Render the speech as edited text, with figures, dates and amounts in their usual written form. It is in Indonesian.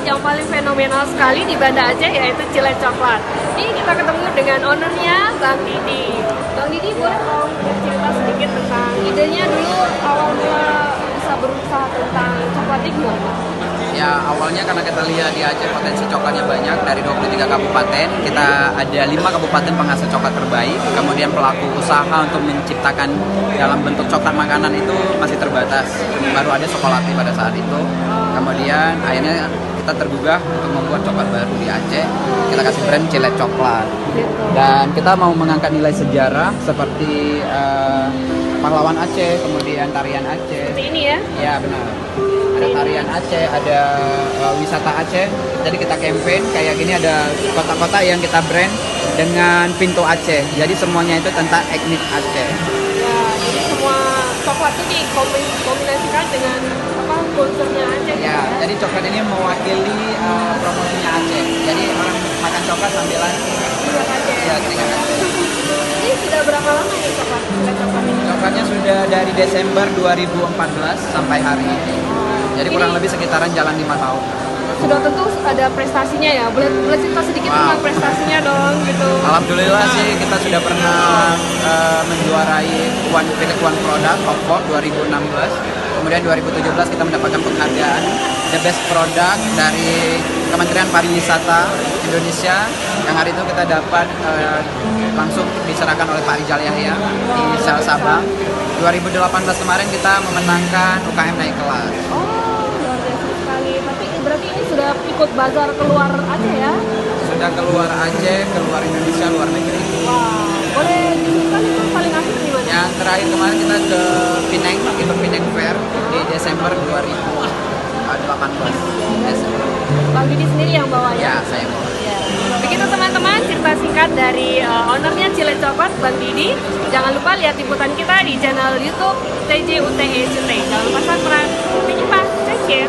yang paling fenomenal sekali di Banda Aceh, yaitu Cilek Coklat. Ini kita ketemu dengan ownernya, Bang Didi. Bang Didi, boleh dong cerita sedikit tentang idenya dulu awal mula bisa berusaha tentang coklat ini gimana? Ya, awalnya karena kita lihat di Aceh potensi coklatnya banyak. Dari 23 kabupaten, kita ada 5 kabupaten penghasil coklat terbaik. Kemudian pelaku usaha untuk menciptakan dalam bentuk coklat makanan itu masih terbatas. Baru ada Sokolati pada saat itu. Kemudian akhirnya kita tergugah untuk membuat coklat baru di Aceh. Kita kasih brand Cilek Coklat. Dan kita mau mengangkat nilai sejarah seperti pahlawan Aceh, kemudian tarian Aceh. Seperti ini ya? Ya, benar. Ada tarian Aceh, ada wisata Aceh. Jadi kita campaign kayak gini, ada kota-kota yang kita brand dengan pintu Aceh. Jadi semuanya itu tentang etnik Aceh. Ya, jadi semua coklat itu dikombinasikan dengan kulturnya Aceh. Ya, jadi coklat ini mewakili promosinya Aceh. Jadi orang makan coklat sambilan Cilek Aceh. ya teringat Aceh. Ini sudah berapa lama nih coklat ini? Coklatnya sudah dari Desember 2014 sampai hari ini. Jadi kurang lebih sekitaran jalan 5 tahun. Sudah tentu ada prestasinya ya. Boleh cerita sedikit tentang prestasinya dong gitu. Alhamdulillah sih kita sudah pernah menjuarai Pilek One Product Award 2016. Kemudian 2017 kita mendapatkan penghargaan The Best Product dari Kementerian Pariwisata Indonesia. Yang hari itu kita dapat langsung diserahkan oleh Pak Rijal Yahya di Sel Sabang. 2018 kemarin kita memenangkan UKM naik kelas. Oh, luar biasa sekali. Tapi berarti ini sudah ikut bazar keluar Aceh ya? Sudah keluar Aceh, keluar Indonesia, luar negeri. Wah, boleh diceritakan itu paling akhir di mana? Yang terakhir kemarin kita ke Pineng, ikut Pineng Fair di Desember 2018. Desember. Bang Didi sendiri yang bawa ya? Ya, saya bawa. Ya. Begitu teman-teman, cerita singkat dari ownernya Cilek Coklat, Bang Didi. Jangan lupa lihat liputan kita di channel YouTube TJ UTE Cute. Jangan lupa subscribe. Sampai jumpa. Thank you.